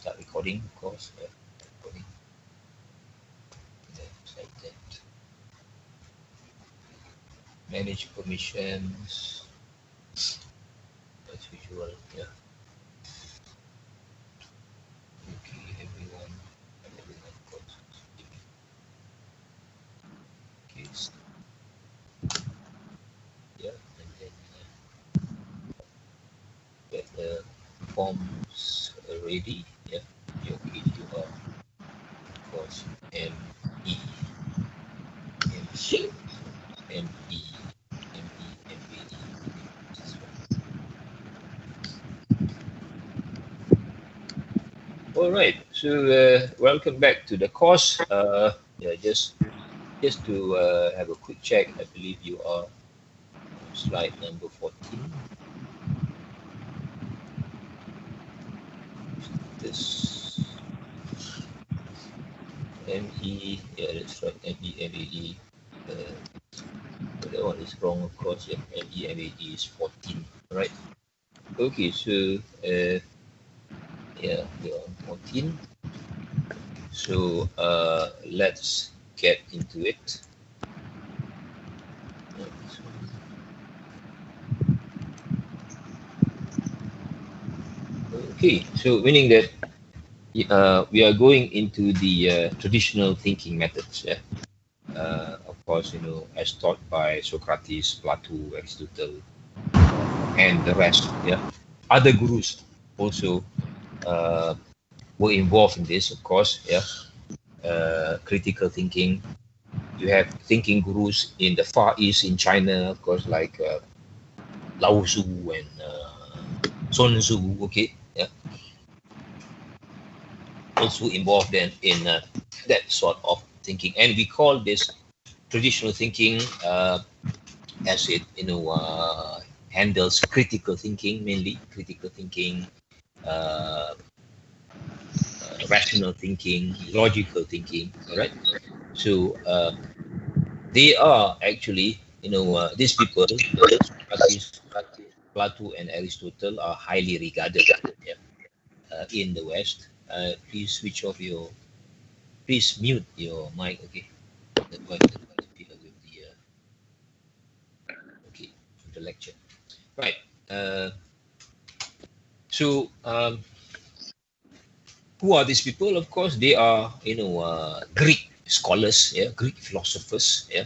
start recording, of course. Recording. Like that. Manage permissions as usual. Yeah. Okay, everyone. Everyone, of course. Okay. Yeah, and then get the forms ready. Yeah. Okay, you are, of course, M E M E M E M E M A D. All right, so welcome back to the course. Yeah, just to have a quick check. I believe you are on slide number 14. This ME, yeah, that's right. MEMAE. That one is wrong, of course. Yeah, MEMAE is 14. Right. Okay, so yeah, you're on 14. So let's get into it. Okay, so meaning that we are going into the traditional thinking methods. Yeah, of course, as taught by Socrates, Plato, Aristotle, and the rest. Yeah, other gurus also uh, were involved in this, of course. Yeah, critical thinking. You have thinking gurus in the Far East, in China, of course, like Lao Tzu and Sun Tzu. Okay, yeah, also involved in that sort of thinking, and we call this traditional thinking, as it handles critical thinking, mainly critical thinking, uh, rational thinking, logical thinking. All right. So they are actually, these people, Socrates, Plato, and Aristotle, are highly regarded, yeah, in the West. Please switch off your, please mute your mic. Okay. That's why with the okay, the lecture. Right. Uh, so who are these people? Of course, they are, Greek scholars, yeah, Greek philosophers, yeah,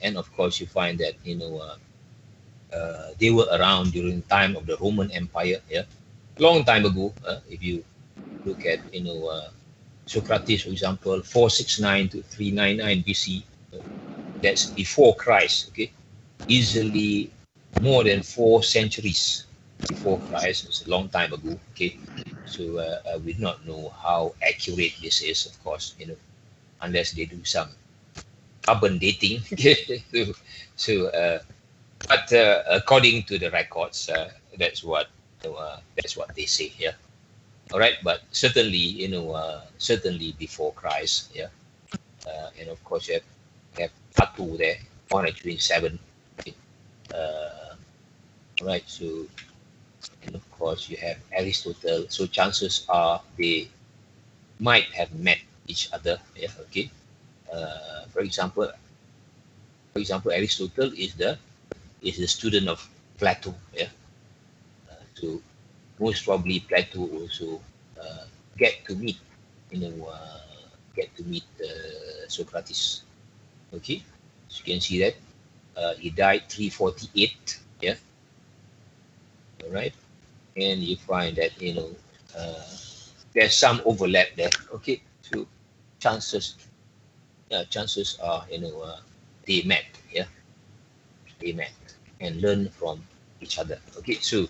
and of course, you find that they were around during the time of the Roman Empire, yeah, long time ago. If you look at Socrates, for example, 469 to 399 BC, that's before Christ. Okay, easily more than 4 centuries before Christ. It's a long time ago. Okay, so we do not know how accurate this is, of course, unless they do some carbon dating. so but according to the records, that's what they say here. All right, but certainly, certainly before Christ, yeah, and of course you have Plato there, 127. Okay. All right, so, and of course you have Aristotle. So chances are they might have met each other. Yeah, okay. For example, Aristotle is the student of Plato. Yeah, so most probably Plato also uh, get to meet, you know, uh, Socrates. Okay, so you can see that he died 348. Yeah, all right, and you find that uh, there's some overlap there. Okay, so chances, chances are they met. Yeah, they met and learn from each other. Okay, so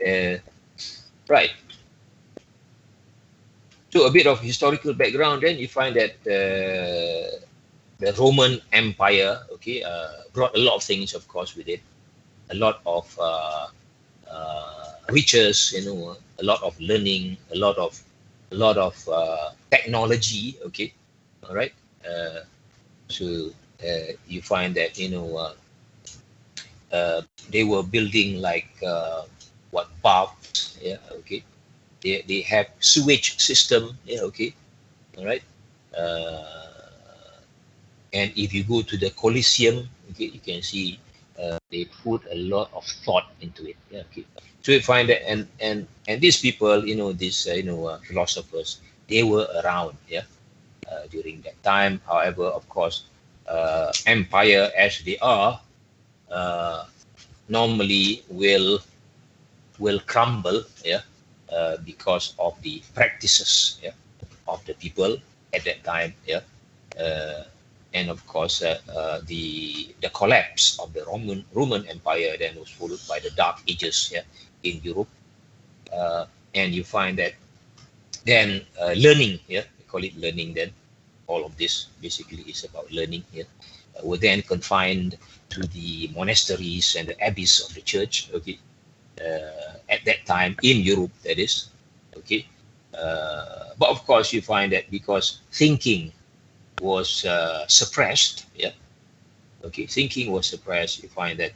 uh, right. So a bit of historical background. Then you find that the Roman Empire, okay, brought a lot of things, of course, with it. A lot of riches, a lot of learning, a lot of technology. Okay, all right. Uh, so you find that they were building like what baths, yeah, okay, They have sewage system. Yeah, okay, all right. And if you go to the Colosseum, okay, you can see they put a lot of thought into it. Yeah, okay. So you find that, and these people, these philosophers, they were around, yeah, during that time. However, of course, empire as they are, uh, normally will crumble, yeah, because of the practices, yeah, of the people at that time, yeah, uh, and of course the collapse of the Roman Empire then was followed by the Dark Ages, yeah, in Europe, uh, and you find that then learning, yeah, we call it learning. Then all of this basically is about learning. Yeah, were then confined to the monasteries and the abbeys of the church. Okay, at that time in Europe, that is. Okay, but of course you find that because thinking was suppressed, yeah. Okay, thinking was suppressed. You find that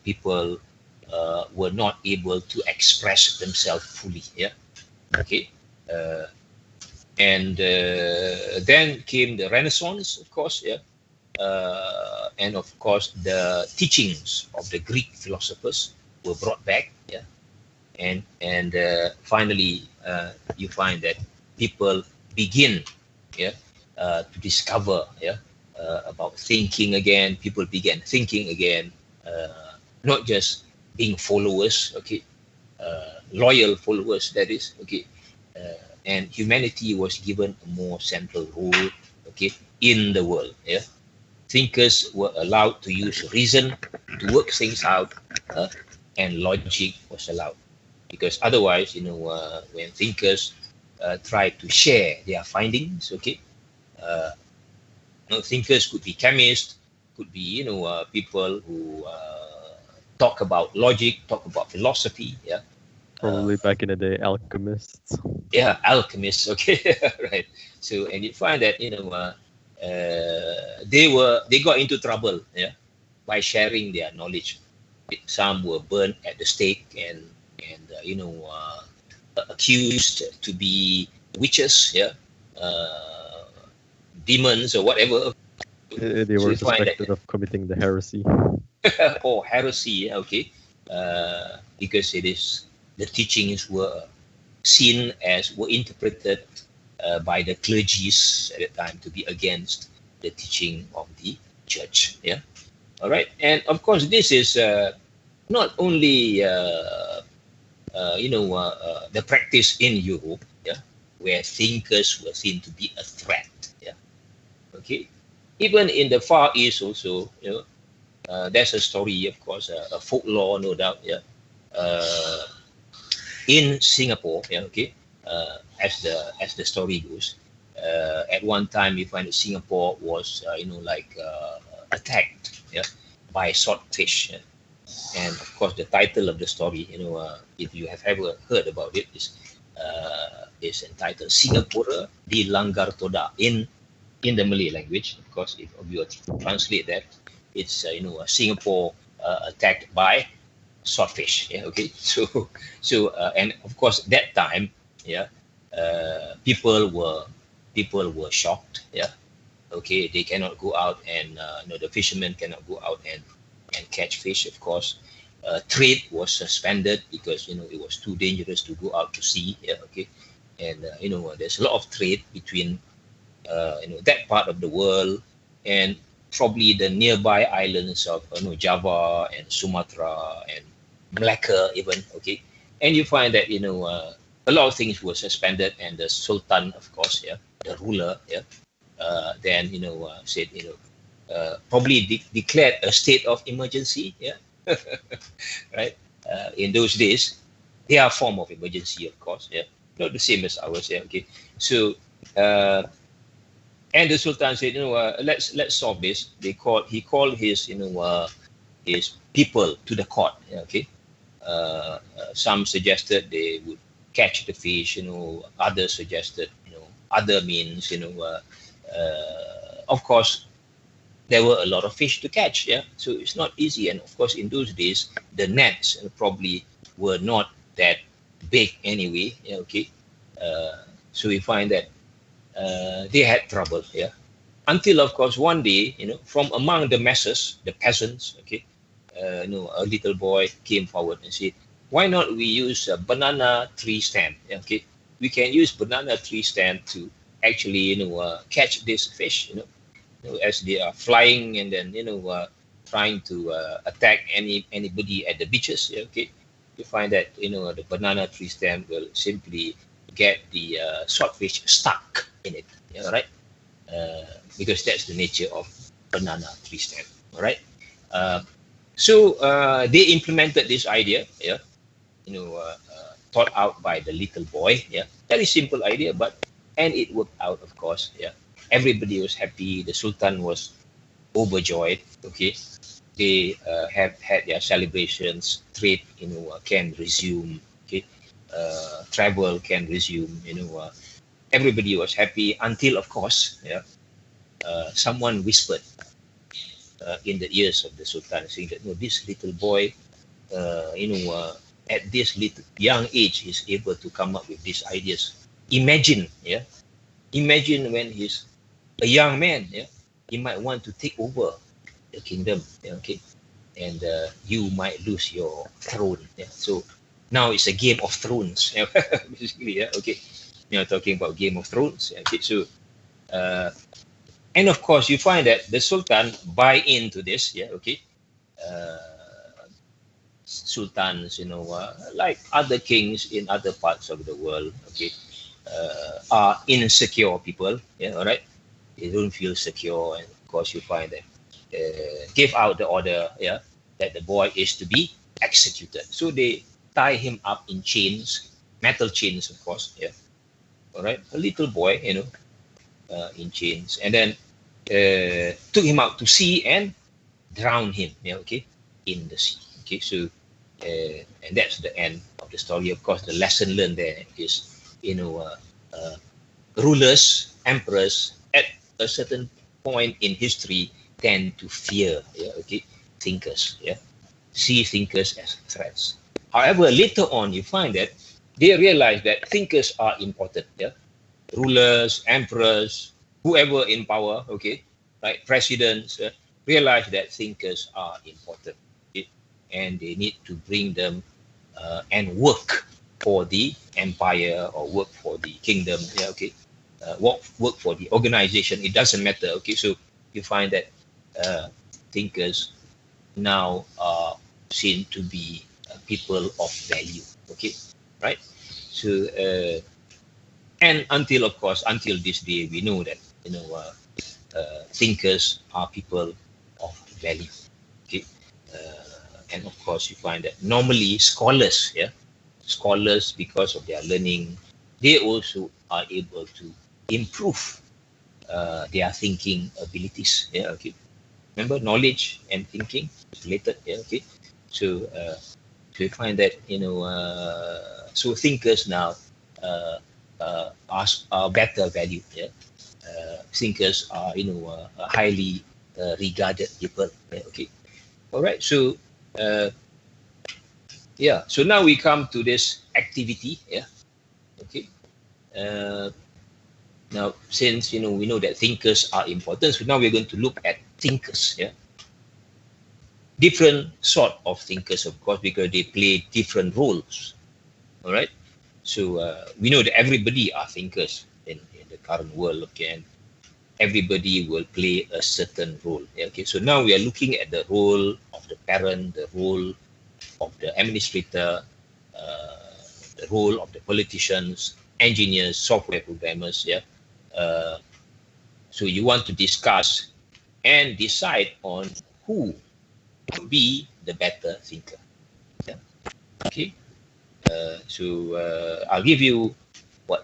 people were not able to express themselves fully, yeah. Okay, uh, and then came the Renaissance, of course, yeah. And of course the teachings of the Greek philosophers were brought back, yeah. And finally you find that people begin, yeah, to discover, yeah, about thinking again. People began thinking again, not just being followers, okay, loyal followers, that is, okay. And humanity was given a more central role, okay, in the world, yeah. Thinkers were allowed to use reason to work things out, uh, and logic was allowed, because otherwise, when thinkers try to share their findings, okay, uh, thinkers could be chemists, could be people who talk about logic, talk about philosophy, yeah. Probably back in the day, alchemists. Yeah, alchemists, okay. Right. So, and you find that they got into trouble, yeah, by sharing their knowledge. Some were burned at the stake, and accused to be witches, yeah, uh, demons or whatever. They So were you find suspected that, of committing the heresy. or heresy, yeah, okay, because it is the teachings were interpreted by the clergies at the time to be against the teaching of the church. Yeah, all right, and of course this is not only the practice in Europe, yeah, where thinkers were seen to be a threat. Yeah, okay, even in the Far East also, there's a story, of course, a folklore, no doubt. Yeah, uh, in Singapore, yeah, okay, as the story goes, at one time you find that Singapore was, attacked, yeah, by swordfish. Yeah? And of course, the title of the story, if you have ever heard about it, is entitled Singapura di Langgar Toda in the Malay language. Of course, if you were to translate that, it's Singapore attacked by swordfish. Yeah, okay. So and of course that time, yeah, people were shocked. Yeah, okay. They cannot go out, and the fishermen cannot go out and catch fish. Of course, trade was suspended because it was too dangerous to go out to sea. Yeah, okay. And there's a lot of trade between that part of the world and probably the nearby islands of Java and Sumatra and Malacca even, okay. And you find that a lot of things were suspended, and the Sultan, of course, yeah, the ruler, yeah, then said probably declared a state of emergency, yeah. Right. In those days, their form of emergency, of course, yeah, not the same as ours, yeah, okay. So uh, and the Sultan said, let's solve this. He called his people to the court. Yeah, okay. Some suggested they would catch the fish. Others suggested other means. Of course, there were a lot of fish to catch. Yeah, so it's not easy. And of course, in those days, the nets probably were not that big anyway. Yeah, okay. So we find that they had trouble. Yeah, until of course one day, from among the masses, the peasants, okay, a little boy came forward and said, why not we use a banana tree stand? Yeah, okay, we can use banana tree stand to actually catch this fish, as they are flying, and then trying to attack anybody at the beaches. Yeah, okay, you find that the banana tree stem will simply get the swordfish stuck in it. Yeah, right. Because that's the nature of banana tree stem. All right. So they implemented this idea. Yeah, thought out by the little boy. Yeah, very simple idea, and it worked out, of course. Yeah, everybody was happy. The Sultan was overjoyed. Okay, they have had their celebrations. Trade, can resume. Okay, travel can resume. Everybody was happy until, of course, yeah, someone whispered in the ears of the Sultan, saying that, no, this little boy, at this little young age, is able to come up with these ideas. Imagine, yeah, imagine when he's a young man, yeah, he might want to take over the kingdom, yeah, okay, and you might lose your throne. Yeah, so now it's a Game of Thrones, yeah, basically. Yeah, okay, talking about Game of Thrones. Yeah, okay, so and of course you find that the Sultan buy into this. Yeah, okay. Sultans, like other kings in other parts of the world, okay, are insecure people. Yeah, all right. They don't feel secure, and of course you find that give out the order, yeah, that the boy is to be executed. So they tie him up in chains, metal chains, of course. Yeah, all right. A little boy, in chains, and then took him out to sea and drowned him. Yeah, okay, in the sea. Okay, so and that's the end of the story. Of course, the lesson learned there is, rulers, emperors, at a certain point in history tend to fear, yeah, okay, thinkers, yeah, see thinkers as threats. However, later on, you find that they realize that thinkers are important, yeah, rulers, emperors, whoever in power, okay, right, presidents, realize that thinkers are important, okay, and they need to bring them and work for the empire or work for the kingdom. Yeah, okay, work for the organization. It doesn't matter. Okay, so you find that thinkers now are seen to be people of value. Okay, right? So and until, of course, until this day, we know that thinkers are people of value. Okay, and of course, you find that normally scholars, yeah, scholars, because of their learning, they also are able to improve their thinking abilities. Yeah, okay. Remember, knowledge and thinking is related. Yeah, okay. So, so you find that so thinkers now are better valued. Yeah, thinkers are highly regarded people. Yeah, okay. All right. So. Yeah. So now we come to this activity. Yeah. Okay. Now, since we know that thinkers are important, so now we're going to look at thinkers. Yeah, different sort of thinkers, of course, because they play different roles. All right. So we know that everybody are thinkers in the current world. Okay, and everybody will play a certain role. Yeah, okay. So now we are looking at the role of the parent, the role of the administrator, the role of the politicians, engineers, software programmers. Yeah. So you want to discuss and decide on who would be the better thinker. Yeah. Okay. So I'll give you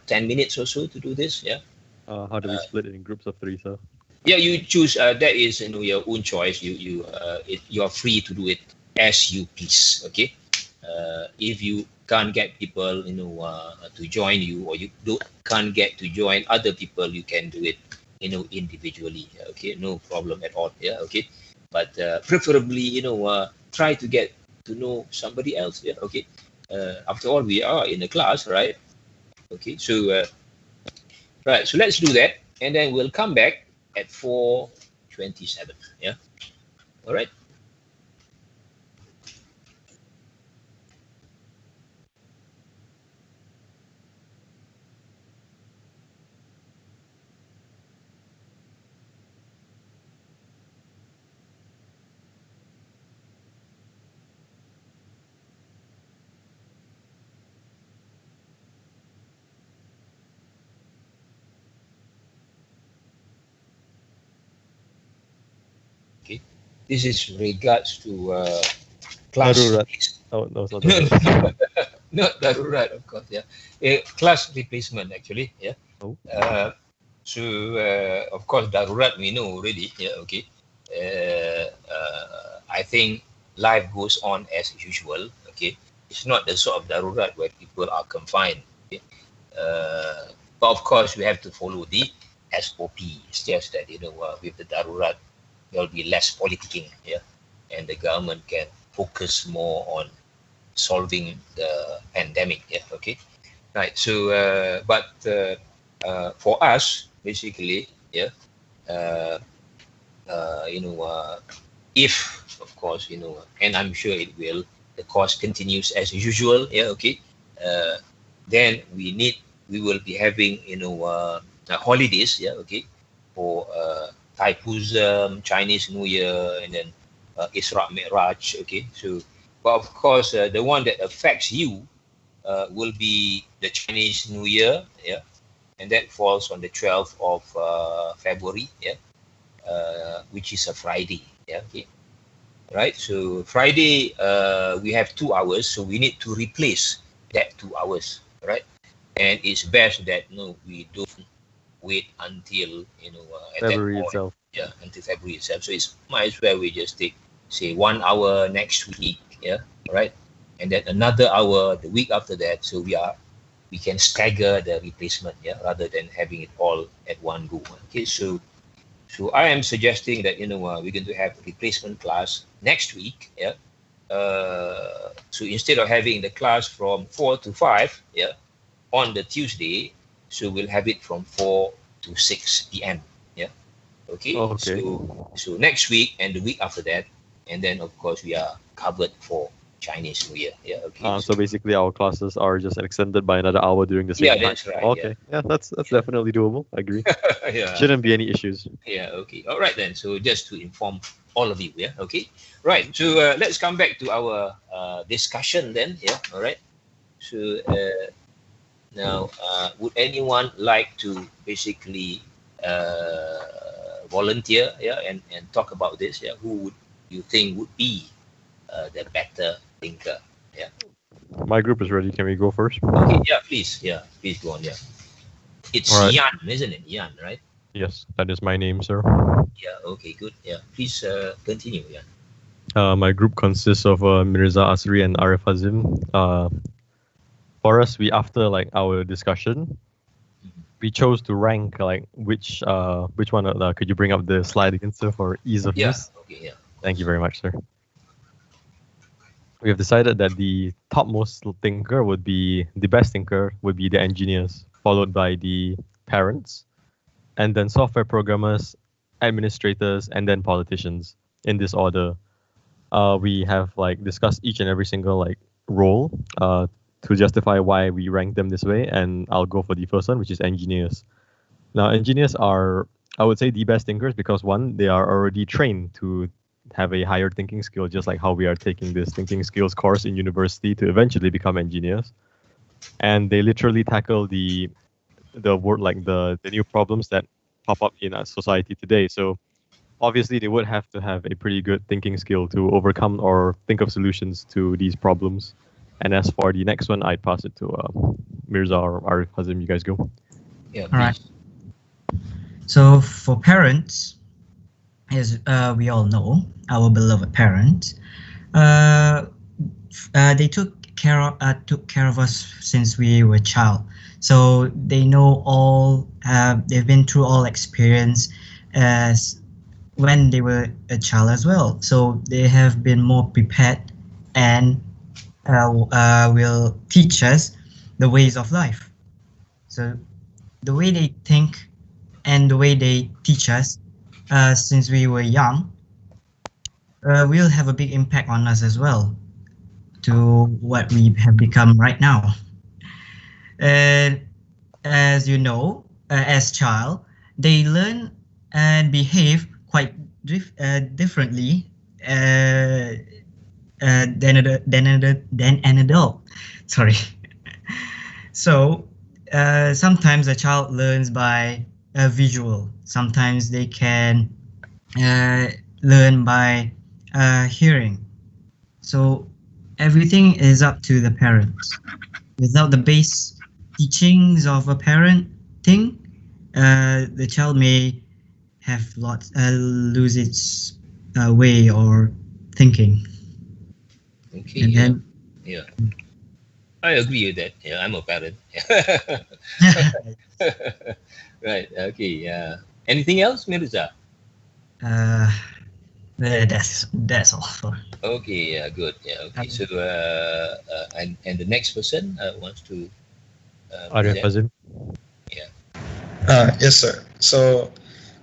10 minutes or so to do this. Yeah. How do we split it in groups of 3, sir? Yeah, you choose. That is your own choice. You are free to do it as you please. Okay. If you can't get people to join you, or you can't get to join other people, you can do it individually. Okay, no problem at all. Yeah, okay, but preferably try to get to know somebody else. Yeah, okay, After all, we are in the class, right? Okay, so right, so let's do that, and then we'll come back at 4:27. Yeah, all right. Okay, this is regards to class. Darurat. Oh, no, it's not No, Darurat. not darurat, of course. Yeah, class replacement actually. Yeah. Oh. So of course darurat we know already. Yeah. Okay. I think life goes on as usual. Okay. It's not the sort of darurat where people are confined. Okay? But of course we have to follow the SOP. It's just that with the darurat there will be less politicking. Yeah. And the government can focus more on solving the pandemic. Yeah, okay, right. So, but for us, basically, yeah, uh, if of course, and I'm sure it will, the course continues as usual. Yeah, okay. Then we will be having, holidays. Yeah, okay, for Thaipusam, Chinese New Year, and then Isra Mi'raj. Okay, so but of course, the one that affects you will be the Chinese New Year, yeah, and that falls on the 12th of February, yeah, which is a Friday, yeah, okay, right. So Friday, we have 2 hours, so we need to replace that 2 hours, right? And it's best that we don't wait until at February that point, itself. yeah, until February itself. So it's might as well we just take say 1 hour next week, yeah, right, and then another hour the week after that, so we can stagger the replacement, yeah, rather than having it all at one go. Okay, so I am suggesting that we're going to have replacement class next week, yeah. So instead of having the class from 4 to 5, yeah, on the Tuesday, so we'll have it from 4 to 6 p.m. Yeah, okay. Okay. So next week and the week after that, and then of course we are covered for Chinese New Year. Yeah, okay. So basically, our classes are just extended by another hour during the same Yeah, time. that's right, Okay. Yeah, that's definitely doable. I agree. yeah, Shouldn't be any issues. yeah, okay. All right then. So just to inform all of you, yeah, okay. Right. So let's come back to our discussion then. Yeah, all right. So now, would anyone like to basically volunteer, yeah, and talk about this? Yeah, who would you think would be the better thinker? Yeah. My group is ready. Can we go first? Okay. Yeah. Please. Yeah. Please go on. Yeah. It's All right. Yan, isn't it? Yan, right? Yes, that is my name, sir. Yeah. Okay. Good. Yeah. Please continue. Yeah. My group consists of Mirza Asri and Arif Hazim. For us, after our discussion, we chose to rank which one. Could you bring up the slide again, sir, for ease of use? Okay. Yeah. Thank you very much, sir. We have decided that the topmost thinker would be the best thinker would be the engineers, followed by the parents, and then software programmers, administrators, and then politicians in this order. We have discussed each and every single role to justify why we rank them this way, and I'll go for the first one, which is engineers. Now, engineers are, I would say, the best thinkers because one, they are already trained to have a higher thinking skill, just like how we are taking this thinking skills course in university to eventually become engineers. And they literally tackle the new problems that pop up in our society today. So obviously they would have to have a pretty good thinking skill to overcome or think of solutions to these problems. And as for the next one, I'd pass it to Mirza or Arif Hazim. You guys go. Yeah. All right. So for parents, as we all know, our beloved parents, they took care of us since we were a child. So they know all. They've been through all experience as when they were a child as well. So they have been more prepared and will teach us the ways of life. So the way they think and the way they teach us since we were young will have a big impact on us as well to what we have become right now. And as you know, as child, they learn and behave quite differently than an adult. Sorry. So sometimes a child learns by visual. Sometimes they can learn by hearing. So everything is up to the parents. Without the base teachings of a parenting, the child may have lose its way or thinking. Okay. And then Yeah. I agree with that. Yeah, I'm a parent. Right. Okay. Anything else, Mirza? that's all for. Okay. Yeah. Good. Yeah. Okay. So, and the next person wants to Arya present. Fazim. Yes, sir. So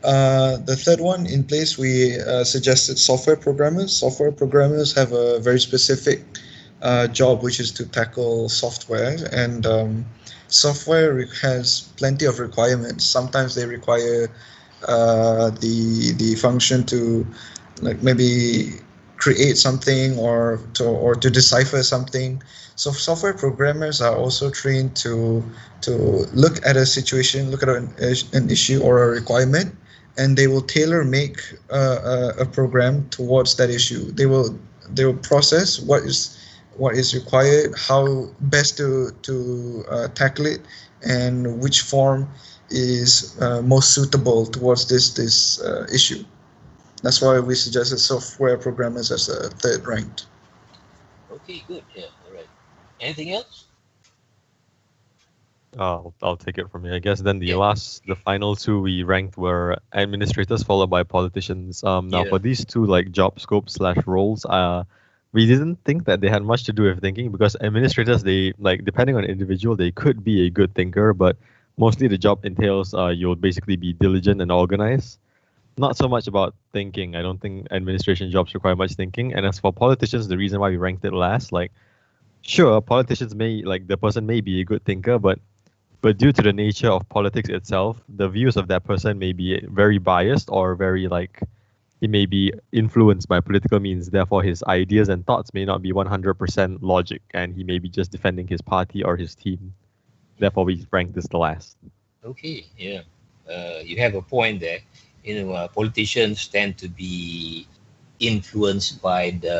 the third one in place, we suggested software programmers. Software programmers have a very specific job, which is to tackle software, and software has plenty of requirements. Sometimes they require the function to like maybe create something or to decipher something. So software programmers are also trained to look at a situation, look at an issue or a requirement, and they will tailor make a program towards that issue. They will process what is required, how best to tackle it, and which form is most suitable towards this issue. That's why we suggested software programmers as a third ranked. Okay. Good. Yeah. All right. Anything else? I'll take it from here. I guess then the Yeah. final two we ranked were administrators followed by politicians. Now Yeah. for these two like job scopes / roles, we didn't think that they had much to do with thinking because administrators, they like depending on the individual, they could be a good thinker, but mostly the job entails you'll basically be diligent and organized. Not so much about thinking. I don't think administration jobs require much thinking. And as for politicians, the reason why we ranked it last, like, sure, politicians may like the person may be a good thinker, but due to the nature of politics itself, the views of that person may be very biased or very like he may be influenced by political means. Therefore, his ideas and thoughts may not be 100% logic, and he may be just defending his party or his team. Therefore, we ranked this the last. Okay. Yeah. You have a point there. Politicians tend to be influenced by the,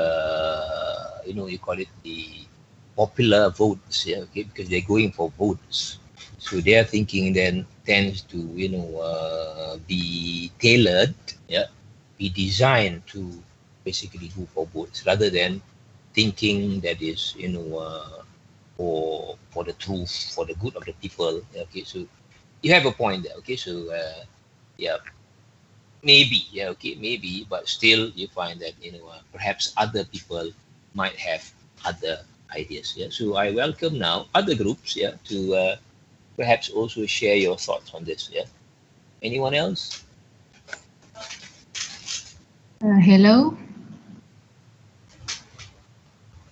you call it the popular votes, yeah, okay, because they're going for votes. So their thinking then tends to, be tailored, yeah, be designed to basically go for votes rather than thinking that is, for the truth, for the good of the people. Okay, so you have a point there. Okay, so yeah. Maybe, yeah, okay, maybe, but still you find that, perhaps other people might have other ideas. Yeah, so I welcome now other groups, yeah, to perhaps also share your thoughts on this. Yeah, anyone else? Hello.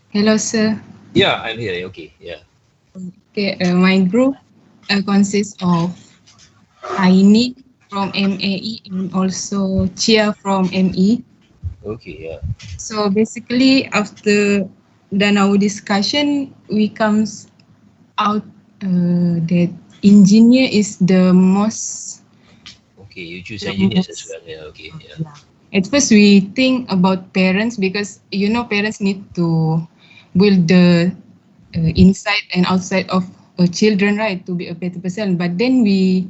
Hello, sir. Yeah, I'm here. Okay, yeah. Okay, my group consists of Aini from MAE and also Chia from ME. Okay, yeah. So basically, after done our discussion, we comes out that engineer is the most. Okay, you choose engineers as well. Yeah, okay, yeah. At first, we think about parents because parents need to build the inside and outside of children, right, to be a better person. But then we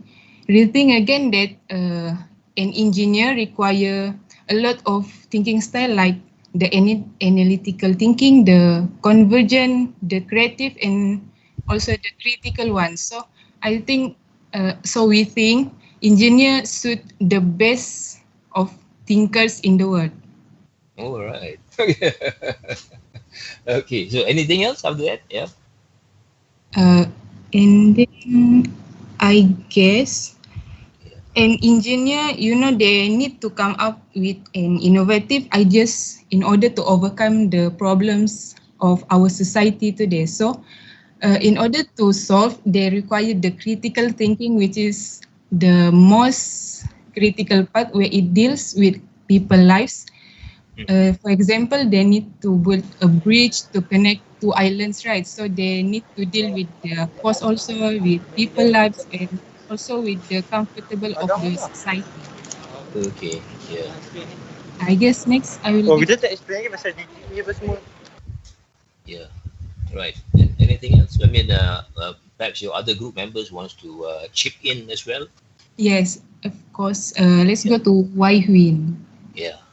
rethink again that an engineer require a lot of thinking style, like the analytical thinking, the convergent, the creative, and also the critical one. So I think, we think engineer suit the best of thinkers in the world. All right. Okay, so anything else after that? Yeah. And then I guess an engineer, they need to come up with an innovative ideas in order to overcome the problems of our society today. So, in order to solve, they require the critical thinking, which is the most critical part where it deals with people lives. For example, they need to build a bridge to connect two islands, right? So they need to deal with the cost also, with people lives, and also with the comfortable of the society. Okay. Yeah. I guess next I will Oh, give. kita tak explain lagi pasal GDP apa semua. Yeah. Right. Anything else? I mean, perhaps your other group members wants to chip in as well. Yes, of course. Let's go to Wai Huin. Yeah.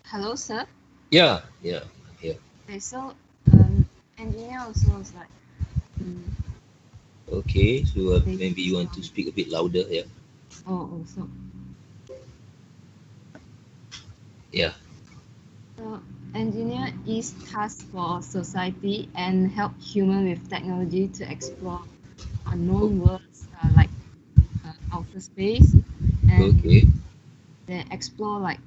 Hello, sir. Yeah. Yeah. Yeah. Okay, so engineer also is like, Okay. So maybe you want to speak a bit louder. Yeah. so Yeah. engineer is tasked for society and help human with technology to explore unknown worlds like outer space, and Okay. they explore like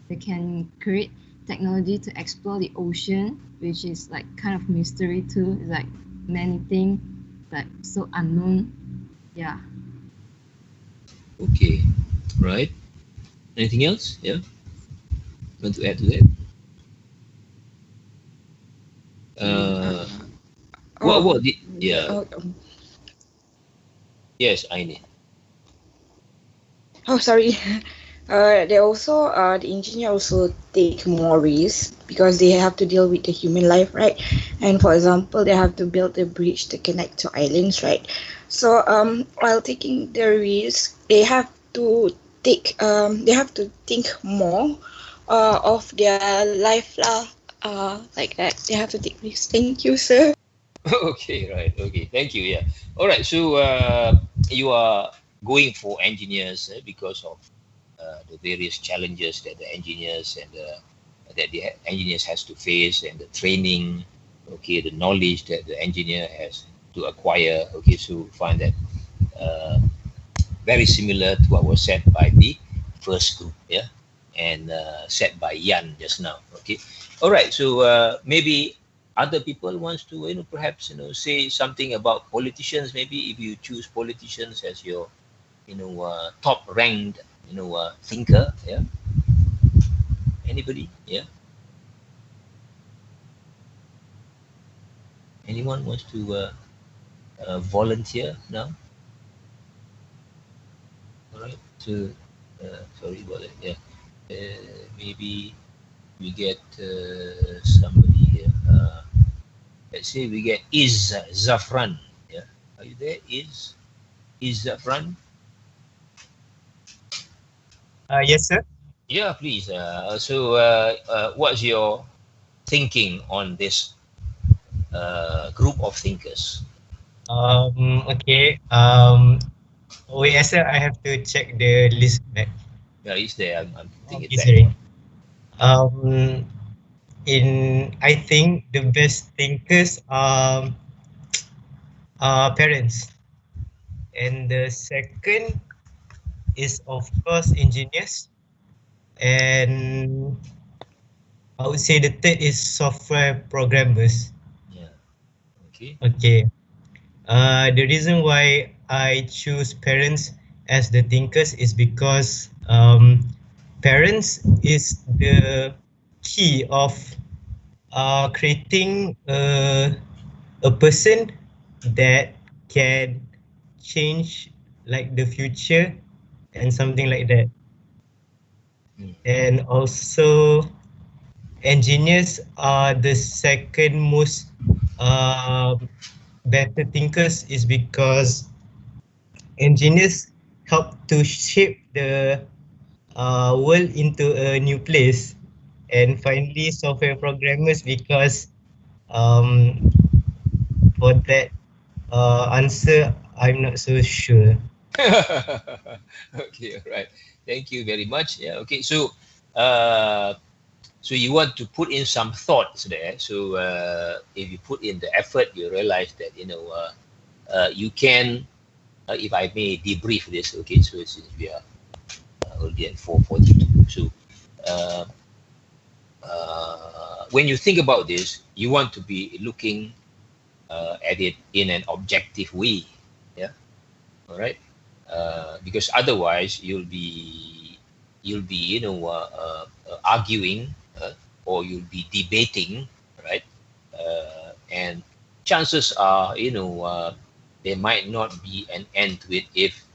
they can create technology to explore the ocean, which is like kind of mystery too. It's like many things like so unknown. Yeah. Okay. Right. Anything else? Yeah. Want to add to that? What did, yeah. Yes, Aini. Oh, sorry. They also the engineer also take more risks because they have to deal with the human life, right? And for example, they have to build a bridge to connect to islands, right? So while taking the risk, they have to think more of their life lah. Like that. They have to take risks. Thank you, sir. Okay, right. Okay, thank you. Yeah. All right. So you are going for engineers because of the various challenges that the engineers and that the engineers has to face, and the training. Okay, the knowledge that the engineer has to acquire. Okay, so find that very similar to what was said by the first group. Yeah, and said by Yan just now. Okay. All right. So maybe other people wants to perhaps say something about politicians. Maybe if you choose politicians as your top ranked thinker. Yeah. Anybody? Yeah. Anyone wants to volunteer now? All right. So sorry about that. Yeah. Maybe we get somebody here. Let's say we get Zafran. Yeah. Are you there? Is Zafran? Yes, sir. Yeah, please. So what's your thinking on this group of thinkers? Okay. Wait, sir, I have to check the list back. Yeah, he's there. I'm thinking Okay, back. sorry. I think the best thinkers are parents, and the second is of course engineers, and I would say the third is software programmers. Yeah. Okay. Okay. The reason why I choose parents as the thinkers is because parents is the key of creating a person that can change like the future and something like that. And also engineers are the second most better thinkers is because engineers help to shape the world into a new place. And finally software programmers because for that answer I'm not so sure. Okay, all right. Thank you very much. Yeah. Okay. So, So you want to put in some thoughts there. So if you put in the effort, you realize that you can. If I may debrief this, okay. So since we are already at 4:42, so when you think about this, you want to be looking at it in an objective way, yeah. All right, because otherwise you'll be arguing or you'll be debating, right? And chances are there might not be an end to it if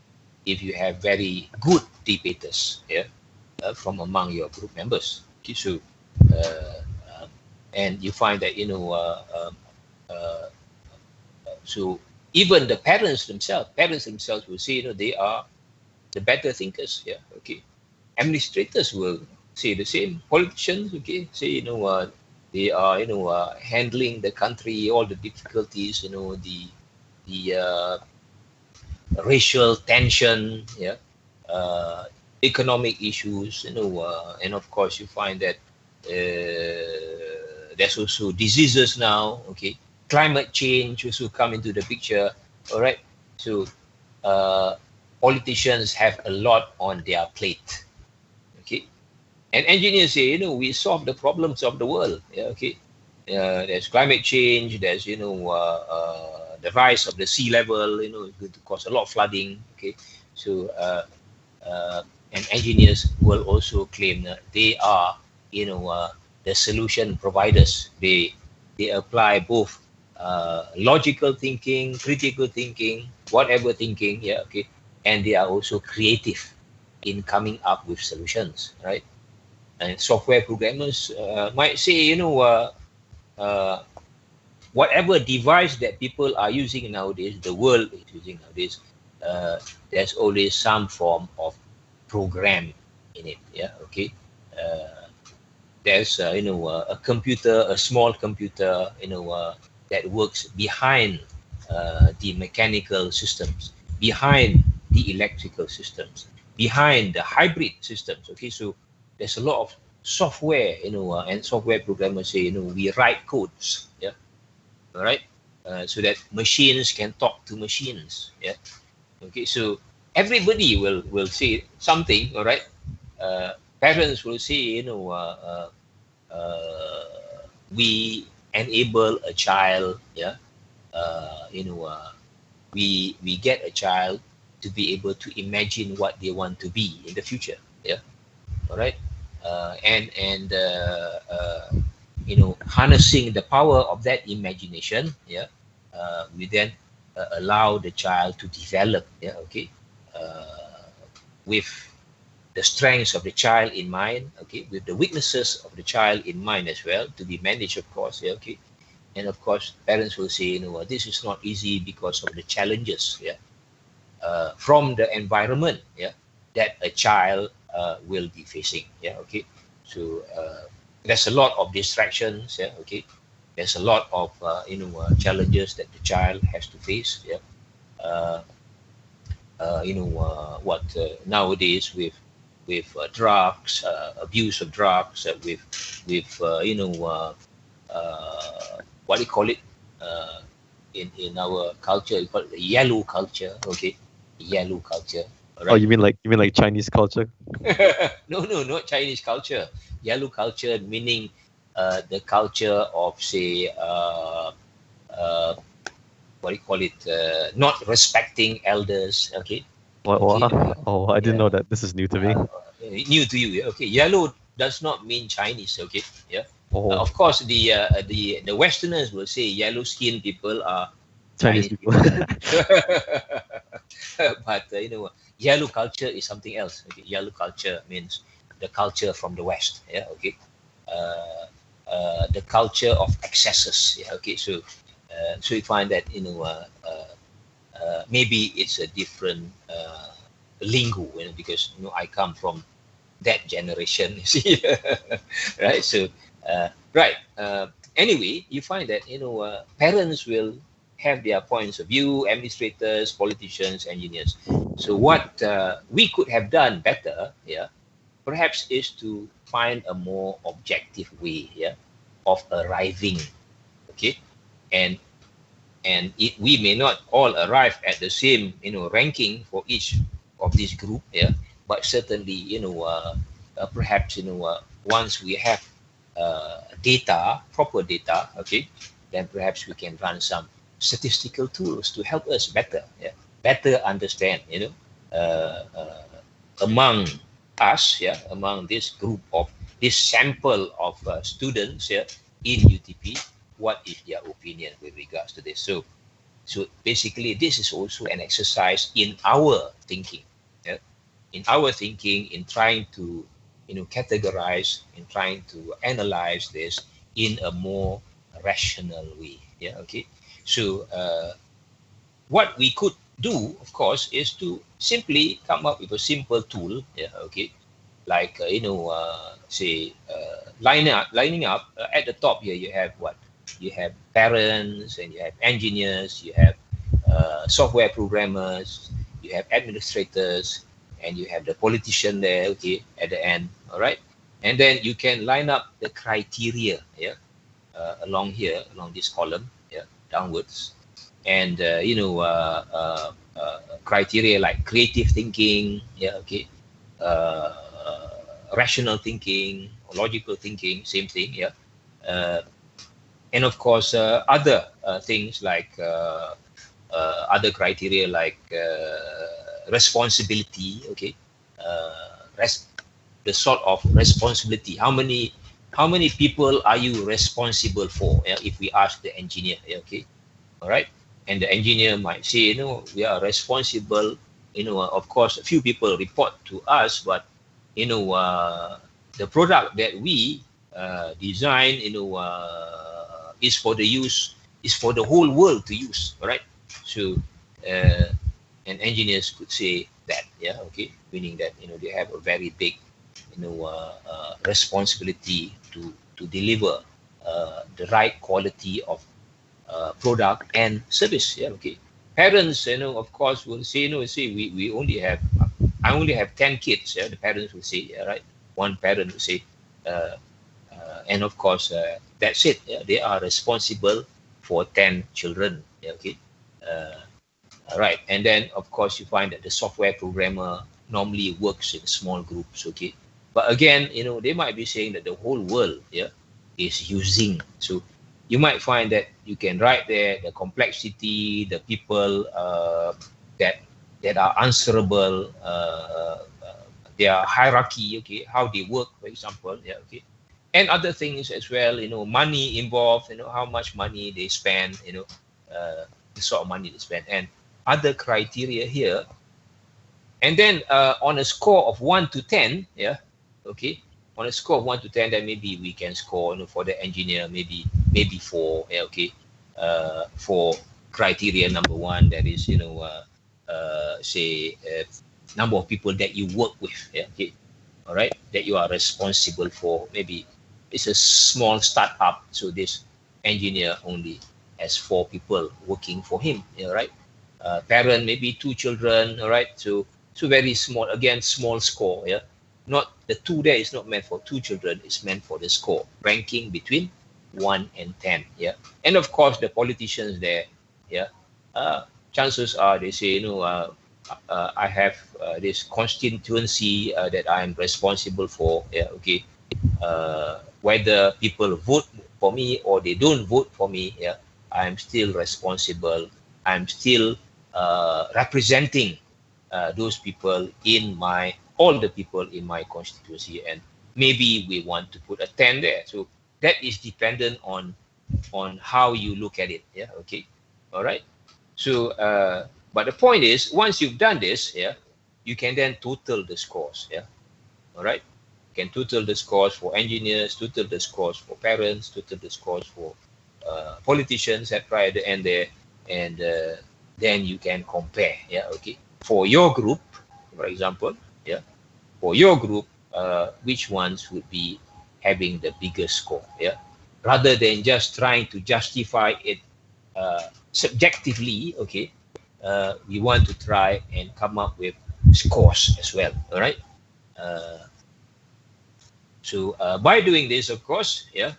you have very good debaters, yeah, from among your group members. Okay, so and you find that so even the parents themselves will say they are the better thinkers, yeah. Okay, administrators will say the same, politicians, okay, say they are handling the country, all the difficulties, the racial tension, yeah, economic issues, and of course you find that there's also diseases now, okay, climate change also come into the picture. All right, so politicians have a lot on their plate, okay, and engineers say we solve the problems of the world, yeah, okay. There's climate change, there's the rise of the sea level, it's going to cause a lot of flooding, okay. So and engineers will also claim that they are the solution providers. They apply both logical thinking, critical thinking, whatever thinking, yeah, okay, and they are also creative in coming up with solutions, right? And software programmers might say whatever device that people are using nowadays, the world is using nowadays, there's always some form of program in it, yeah, okay. There's a computer, a small computer, that works behind the mechanical systems, behind the electrical systems, behind the hybrid systems, okay. So there's a lot of software, and software programmers say, we write codes, yeah, all right, so that machines can talk to machines, yeah, okay. So everybody will say something, all right. Parents will say, we enable a child, yeah, we get a child to be able to imagine what they want to be in the future, yeah, all right. And harnessing the power of that imagination, yeah, we then allow the child to develop, yeah, okay, with the strengths of the child in mind, okay, with the weaknesses of the child in mind as well, to be managed, of course, yeah, okay. And of course, parents will say, this is not easy because of the challenges, yeah, from the environment, yeah, that a child will be facing, yeah, okay. So there's a lot of distractions, yeah, okay. There's a lot of challenges that the child has to face, yeah. Nowadays with drugs, abuse of drugs, with what do you call it? In our culture, we call it yellow culture, okay, yellow culture. Right? Oh, you mean like Chinese culture? No, not Chinese culture. Yellow culture meaning the culture of, say, what do you call it? Not respecting elders, okay. Okay. Oh, I didn't know that. This is new to me. New to you, okay. Yellow does not mean Chinese, okay. Yeah. Oh. Of course, the Westerners will say yellow-skinned people are Chinese people. But yellow culture is something else. Okay? Yellow culture means the culture from the West. Yeah. Okay. The culture of excesses. Yeah. Okay. So you find that maybe it's a different lingo, because I come from that generation. You see, right? So right. Anyway, you find that parents will have their points of view, administrators, politicians, engineers. So what we could have done better, yeah, perhaps is to find a more objective way, yeah, of arriving, okay, and we may not all arrive at the same, ranking for each of this group, yeah, but certainly, perhaps, once we have data, proper data, okay, then perhaps we can run some statistical tools to help us better understand, among us, among this group of this sample of students, in UTP, what is their opinion with regards to this. So basically, this is also an exercise in our thinking, in trying to, categorize, in trying to analyze this in a more rational way. Okay. So what we could do, of course, is to simply come up with a simple tool. Okay. Like lining up at the top here. You have what? You have parents, and you have engineers, you have software programmers, you have administrators, and you have the politician there, okay, at the end, all right? And then you can line up the criteria, along here, along this column, downwards. And, criteria like creative thinking, okay, rational thinking, or logical thinking, same thing, and of course, other things like other criteria like responsibility, okay, the sort of responsibility. How many people are you responsible for? If we ask the engineer, okay, all right, and the engineer might say, we are responsible. Of course, a few people report to us, but the product that we design, is for the whole world to use, right? So, and engineers could say that, okay, meaning that they have a very big, responsibility to deliver the right quality of product and service. Okay. Parents, of course, will say, we only have, I only have 10 kids. The parents will say, right? One parent will say, and of course, that's it. They are responsible for 10 children. Okay. Right. And then, of course, you find that the software programmer normally works in small groups. Okay. But again, they might be saying that the whole world, is using. So you might find that you can write there the complexity, the people that are answerable, their hierarchy. Okay. How they work, for example. Okay. And other things as well, money involved, how much money they spend, the sort of money they spend, and other criteria here. And then on a score of 1 to 10, okay, on a score of 1 to 10, then maybe we can score, for the engineer, maybe 4, okay, for criteria number 1, that is, say, number of people that you work with, okay, all right, that you are responsible for. Maybe it's a small startup, so this engineer only has 4 people working for him, right? Parent, maybe 2 children, all right? So very small, again, small score, Not the 2 there is not meant for 2 children, it's meant for the score, ranking between 1 and 10, And of course, the politicians there, chances are they say, I have this constituency that I'm responsible for, okay. Whether people vote for me or they don't vote for me, I'm still responsible. I'm still representing those people in all the people in my constituency, and maybe we want to put a 10 there. So that is dependent on how you look at it. Okay, all right. So, but the point is, once you've done this, you can then total the scores. All right. Can total the scores for engineers, total the scores for parents, total the scores for politicians at right at the end there, and then you can compare. Okay. For your group, for example, for your group, which ones would be having the biggest score? Rather than just trying to justify it subjectively, okay, we want to try and come up with scores as well. All right. So by doing this, of course, yeah,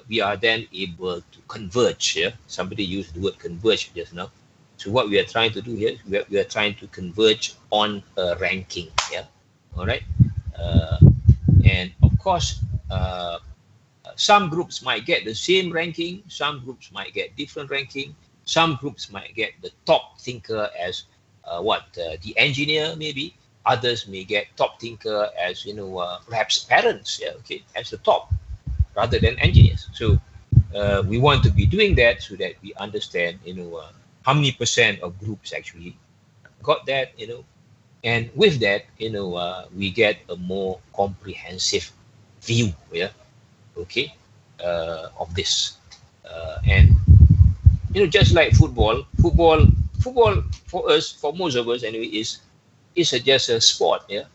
we are then able to converge. Yeah, somebody used the word converge just now. So what we are trying to do here, we are trying to converge on a ranking. Yeah, all right. And of course, some groups might get the same ranking. Some groups might get different ranking. Some groups might get the top thinker as the engineer maybe. Others may get top thinker as perhaps parents, yeah, okay, as the top rather than engineers. So we want to be doing that so that we understand how many percent of groups actually got that, and with that we get a more comprehensive view, yeah, okay, of this, and just like football for us, for most of us anyway, is just a sport, yeah,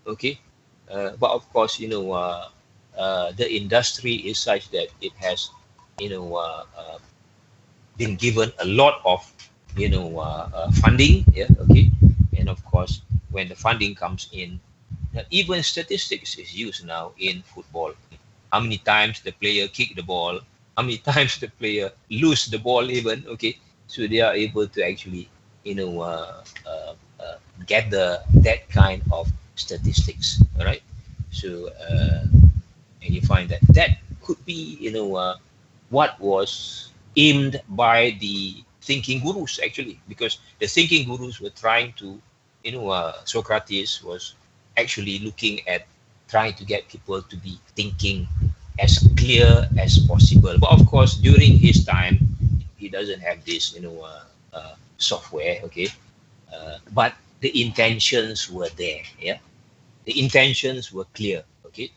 okay, but of course the industry is such that it has been given a lot of funding, yeah, okay, and of course when the funding comes in, even statistics is used now in football. How many times the player kick the ball, how many times the player lose the ball even, okay, so they are able to actually gather that kind of statistics, all right. So and you find that could be what was aimed by the thinking gurus actually, because the thinking gurus were trying to Socrates was actually looking at trying to get people to be thinking as clear as possible. But of course during his time he doesn't have this software, okay, but the intentions were there, yeah, the intentions were clear, okay.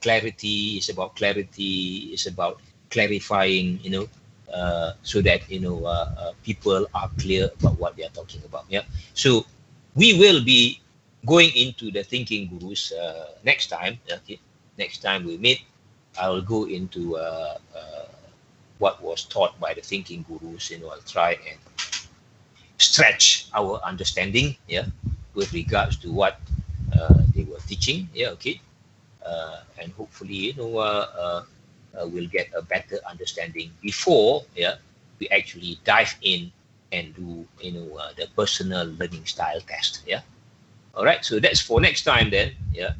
Clarity is about clarity, is about clarifying, so that people are clear about what they are talking about, yeah. So we will be going into the thinking gurus next time, okay. Next time we meet, I will go into what was taught by the thinking gurus. I'll try and stretch our understanding, yeah, with regards to what they were teaching, yeah, okay, and hopefully we'll get a better understanding before, yeah, we actually dive in and do the personal learning style test, yeah. All right, so that's for next time then, yeah.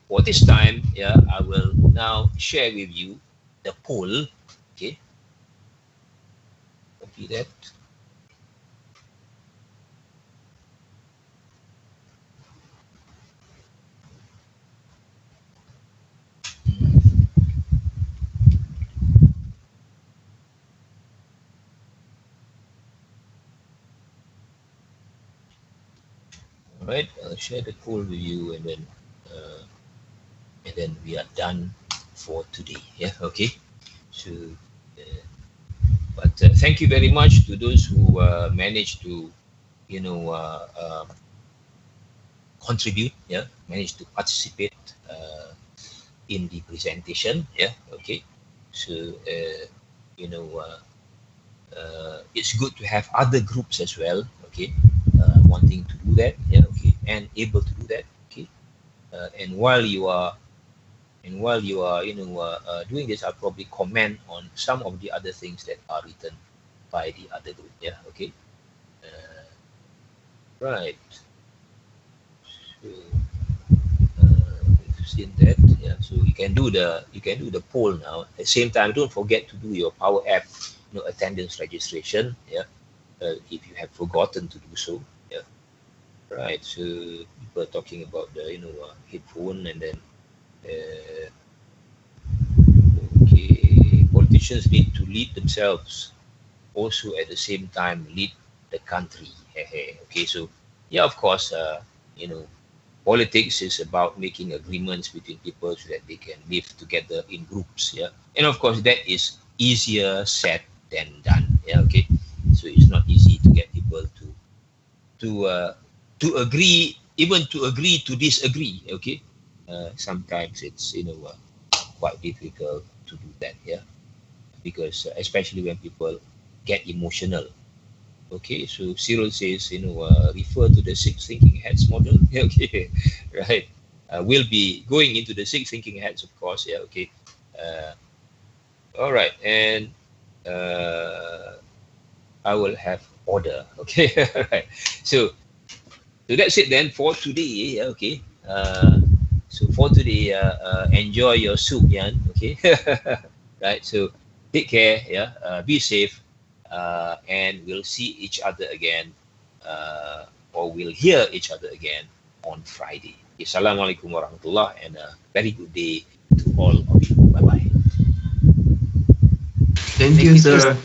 For this time, yeah, I will now share with you the poll, okay. Copy that. All right, I'll share the poll with you, and then we are done for today, yeah, okay. So but thank you very much to those who managed to contribute, yeah, managed to participate in the presentation, yeah, okay. So it's good to have other groups as well, okay, wanting to do that, yeah, okay, and able to do that, okay. And while you are doing this, I'll probably comment on some of the other things that are written by the other group, yeah, okay. Right. So we've seen that, yeah. So you can do the poll now. At the same time, don't forget to do your Power App attendance registration, yeah, if you have forgotten to do so, yeah. Right. So people are talking about the headphone, and then okay, politicians need to lead themselves, also at the same time lead the country. Okay, so yeah, of course, politics is about making agreements between people so that they can live together in groups, yeah. And of course that is easier said than done, yeah, okay. So it's not easy to get people to agree, even to agree to disagree, okay. Sometimes it's quite difficult to do that, yeah, because especially when people get emotional. Okay, so Cyril says, refer to the six thinking heads model. Okay, right. We'll be going into the 6 thinking hats, of course. Yeah, okay. All right, and I will have order. Okay, all right. So that's it then for today. Yeah, okay. So for today, enjoy your soup, Yan. Okay, right. So take care. Yeah, be safe, and we'll see each other again, or we'll hear each other again on Friday. Assalamualaikum warahmatullah, and a very good day to all of you. Bye bye. Thank you, sir.